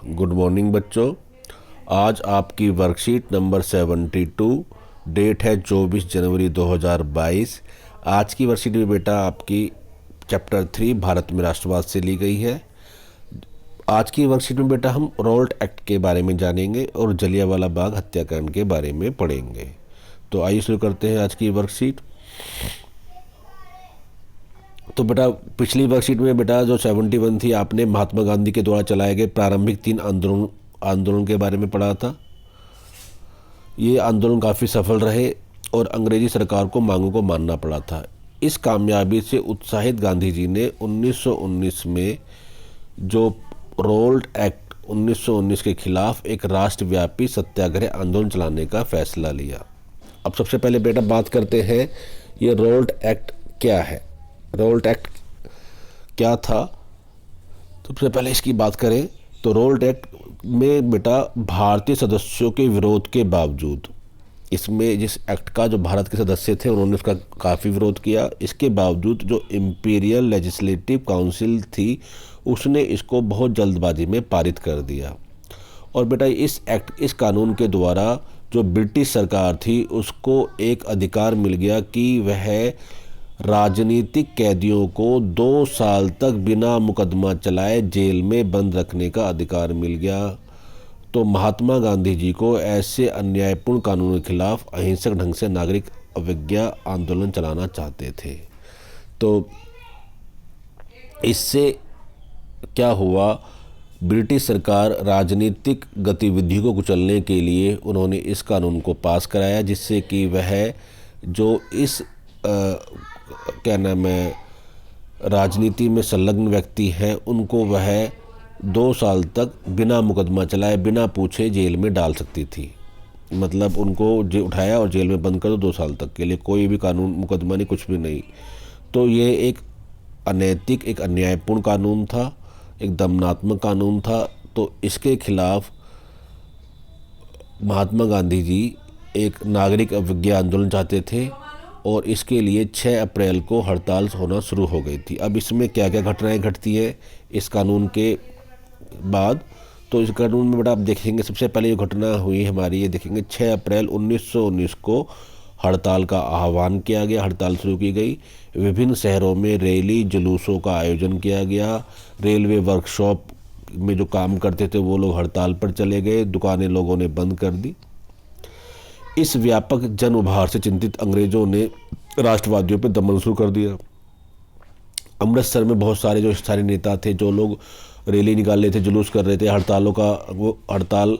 Good morning बच्चों। आज आपकी वर्कशीट नंबर 72, डेट है 24 जनवरी 2022। आज की वर्कशीट में बेटा आपकी चैप्टर 3 भारत में राष्ट्रवाद से ली गई है। आज की वर्कशीट में बेटा हम रोल्ट एक्ट के बारे में जानेंगे और जलियांवाला बाग हत्याकांड के बारे में पढ़ेंगे। तो आइए शुरू करते हैं आज की वर्कशीट। तो बेटा पिछली वर्कशीट में बेटा जो 71 थी, आपने महात्मा गांधी के द्वारा चलाए गए प्रारंभिक 3 आंदोलन के बारे में पढ़ा था। ये आंदोलन काफ़ी सफल रहे और अंग्रेजी सरकार को मांगों को मानना पड़ा था। इस कामयाबी से उत्साहित गांधी जी ने 1919 में जो रोल्ट एक्ट 1919 के खिलाफ एक राष्ट्रव्यापी सत्याग्रह आंदोलन चलाने का फैसला लिया। अब सबसे पहले बेटा बात करते हैं ये रोल्ट एक्ट क्या है। रोल्ट एक्ट क्या था, तो सबसे पहले इसकी बात करें तो रोल्ट एक्ट में बेटा भारतीय सदस्यों के विरोध के बावजूद, इसमें जिस एक्ट का जो भारत के सदस्य थे उन्होंने उसका काफ़ी विरोध किया, इसके बावजूद जो इम्पीरियल लेजिस्लेटिव काउंसिल थी उसने इसको बहुत जल्दबाजी में पारित कर दिया। और बेटा इस कानून के द्वारा जो ब्रिटिश सरकार थी उसको एक अधिकार मिल गया कि वह राजनीतिक कैदियों को 2 साल तक बिना मुकदमा चलाए जेल में बंद रखने का अधिकार मिल गया। तो महात्मा गांधी जी को ऐसे अन्यायपूर्ण कानूनों के खिलाफ अहिंसक ढंग से नागरिक अवज्ञा आंदोलन चलाना चाहते थे। तो इससे क्या हुआ, ब्रिटिश सरकार राजनीतिक गतिविधियों को कुचलने के लिए उन्होंने इस कानून को पास कराया, जिससे कि वह जो इस क्या नाम है राजनीति में संलग्न व्यक्ति हैं उनको वह 2 साल तक बिना मुकदमा चलाए बिना पूछे जेल में डाल सकती थी। मतलब उनको उठाया और जेल में बंद कर दो 2 साल तक के लिए, कोई भी कानून मुकदमा नहीं, कुछ भी नहीं। तो ये एक अनैतिक, एक अन्यायपूर्ण कानून था, एक दमनात्मक कानून था। तो इसके खिलाफ महात्मा गांधी जी एक नागरिक अवज्ञा आंदोलन चाहते थे और इसके लिए 6 अप्रैल को हड़ताल होना शुरू हो गई थी। अब इसमें क्या क्या घटनाएं घटती हैं इस कानून के बाद, तो इस कानून में बेटा आप देखेंगे सबसे पहले जो घटना हुई हमारी, ये देखेंगे 6 अप्रैल 1919 को हड़ताल का आह्वान किया गया, हड़ताल शुरू की गई। विभिन्न शहरों में रैली जुलूसों का आयोजन किया गया। रेलवे वर्कशॉप में जो काम करते थे वो लोग हड़ताल पर चले गए, दुकानें लोगों ने बंद कर दी। इस व्यापक जन उभार से चिंतित अंग्रेजों ने राष्ट्रवादियों पर दमन शुरू कर दिया। अमृतसर में बहुत सारे जो स्थानीय नेता थे, जो लोग रैली निकाल रहे थे, जुलूस कर रहे थे, हड़ताल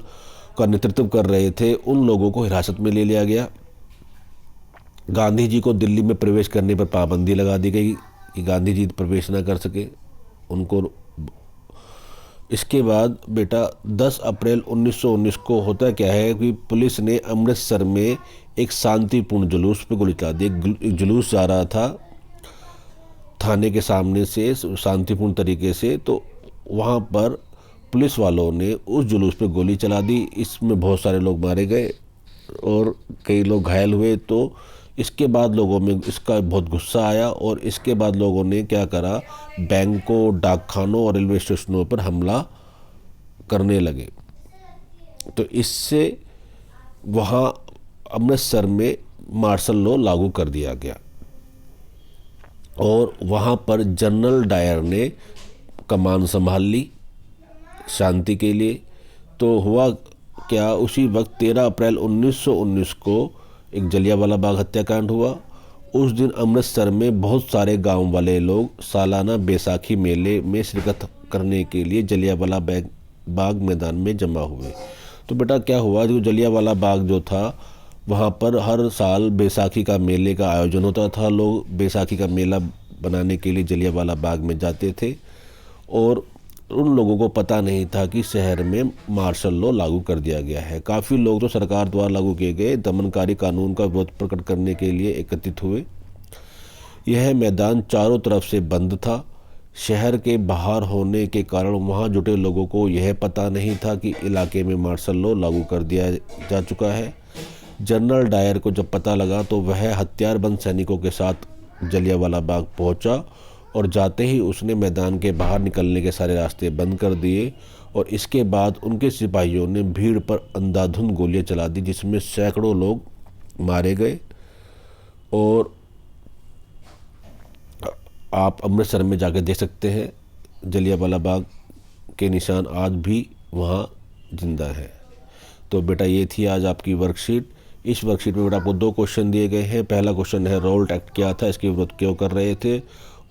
का नेतृत्व कर रहे थे, उन लोगों को हिरासत में ले लिया गया। गांधी जी को दिल्ली में प्रवेश करने पर पाबंदी लगा दी गई कि गांधी जी प्रवेश ना कर सके उनको। इसके बाद बेटा 10 अप्रैल 1919 को होता क्या है कि पुलिस ने अमृतसर में एक शांतिपूर्ण जुलूस पर गोली चला दी। एक जुलूस जा रहा था थाने के सामने से शांतिपूर्ण तरीके से, तो वहाँ पर पुलिस वालों ने उस जुलूस पर गोली चला दी। इसमें बहुत सारे लोग मारे गए और कई लोग घायल हुए। तो इसके बाद लोगों में इसका बहुत गुस्सा आया और इसके बाद लोगों ने क्या करा, बैंकों, डाकखानों और रेलवे स्टेशनों पर हमला करने लगे। तो इससे वहाँ अमृतसर में मार्शल लॉ लागू कर दिया गया और वहाँ पर जनरल डायर ने कमान संभाल ली शांति के लिए। तो हुआ क्या, उसी वक्त 13 अप्रैल 1919 को एक जलियांवाला बाग हत्याकांड हुआ। उस दिन अमृतसर में बहुत सारे गांव वाले लोग सालाना बैसाखी मेले में शिरकत करने के लिए जलियांवाला बाग मैदान में जमा हुए। तो बेटा क्या हुआ, जो जलियांवाला बाग जो था वहाँ पर हर साल बैसाखी का मेले का आयोजन होता था। लोग बैसाखी का मेला बनाने के लिए जलियांवाला बाग में जाते थे और उन लोगों को पता नहीं था कि शहर में मार्शल लॉ लागू कर दिया गया है। काफ़ी लोग तो सरकार द्वारा लागू किए गए दमनकारी कानून का विरोध प्रकट करने के लिए एकत्रित हुए। यह मैदान चारों तरफ से बंद था। शहर के बाहर होने के कारण वहां जुटे लोगों को यह पता नहीं था कि इलाके में मार्शल लॉ लागू कर दिया जा चुका है। जनरल डायर को जब पता लगा तो वह हथियारबंद सैनिकों के साथ जलियांवाला बाग पहुंचा और जाते ही उसने मैदान के बाहर निकलने के सारे रास्ते बंद कर दिए और इसके बाद उनके सिपाहियों ने भीड़ पर अंधाधुंध गोलियां चला दी, जिसमें सैकड़ों लोग मारे गए। और आप अमृतसर में जाकर देख सकते हैं, जलियांवाला बाग के निशान आज भी वहाँ जिंदा है। तो बेटा ये थी आज आपकी वर्कशीट। इस वर्कशीट में बेटा आपको 2 क्वेश्चन दिए गए हैं। पहला क्वेश्चन है रोल्ट एक्ट क्या था, इसकी विरोध क्यों कर रहे थे,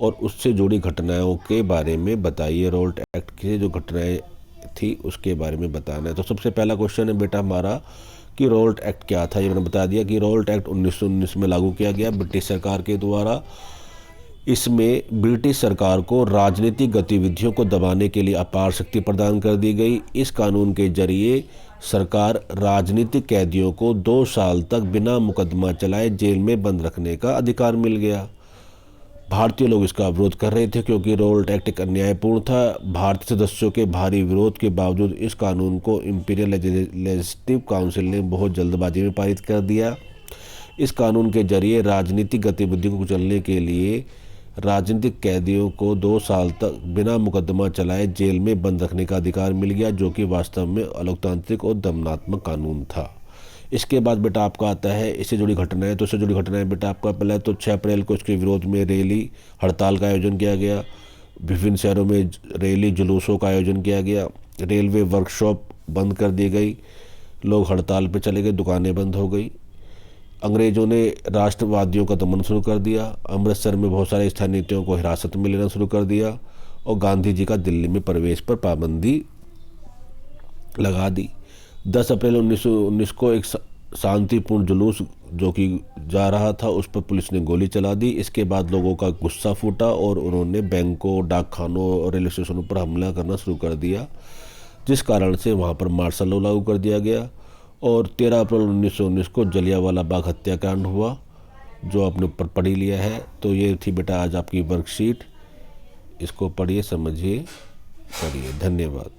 और उससे जुड़ी घटनाओं के बारे में बताइए। रोल्ट एक्ट की जो घटनाएं थी उसके बारे में बताना है। तो सबसे पहला क्वेश्चन है बेटा हमारा कि रोल्ट एक्ट क्या था। ये मैंने बता दिया कि रोल्ट एक्ट 1919 में लागू किया गया ब्रिटिश सरकार के द्वारा। इसमें ब्रिटिश सरकार को राजनीतिक गतिविधियों को दबाने के लिए अपार शक्ति प्रदान कर दी गई। इस कानून के जरिए सरकार राजनीतिक कैदियों को 2 साल तक बिना मुकदमा चलाए जेल में बंद रखने का अधिकार मिल गया। भारतीय लोग इसका विरोध कर रहे थे क्योंकि रोल्ट एक्ट एक अन्यायपूर्ण था। भारतीय सदस्यों के भारी विरोध के बावजूद इस कानून को इंपीरियल लेजिस्लेटिव काउंसिल ने बहुत जल्दबाजी में पारित कर दिया। इस कानून के जरिए राजनीतिक गतिविधियों को कुचलने के लिए राजनीतिक कैदियों को 2 साल तक बिना मुकदमा चलाए जेल में बंद रखने का अधिकार मिल गया, जो कि वास्तव में अलोकतांत्रिक और दमनात्मक कानून था। इसके बाद बेटा आपका आता है इससे जुड़ी घटनाएं। तो इससे जुड़ी घटनाएं बेटा आपका पहला तो 6 अप्रैल को इसके विरोध में रैली हड़ताल का आयोजन किया गया। विभिन्न शहरों में रैली जुलूसों का आयोजन किया गया। रेलवे वर्कशॉप बंद कर दी गई, लोग हड़ताल पर चले गए, दुकानें बंद हो गई। अंग्रेजों ने राष्ट्रवादियों का दमन शुरू कर दिया। अमृतसर में बहुत सारे स्थानीय नेताओं को हिरासत में लेना शुरू कर दिया और गांधी जी का दिल्ली में प्रवेश पर पाबंदी लगा दी। 10 अप्रैल 1919 को एक शांतिपूर्ण जुलूस जो कि जा रहा था उस पर पुलिस ने गोली चला दी। इसके बाद लोगों का गुस्सा फूटा और उन्होंने बैंकों, डाकखानों और रेलवे स्टेशनों पर हमला करना शुरू कर दिया, जिस कारण से वहाँ पर मार्शल लॉ लागू कर दिया गया। और 13 अप्रैल 1919 को जलियांवाला बाग हत्याकांड हुआ, जो आपने ऊपर पढ़ ही लिया है। तो ये थी बेटा आज आपकी वर्कशीट। इसको पढ़िए, समझिए, करिए। धन्यवाद।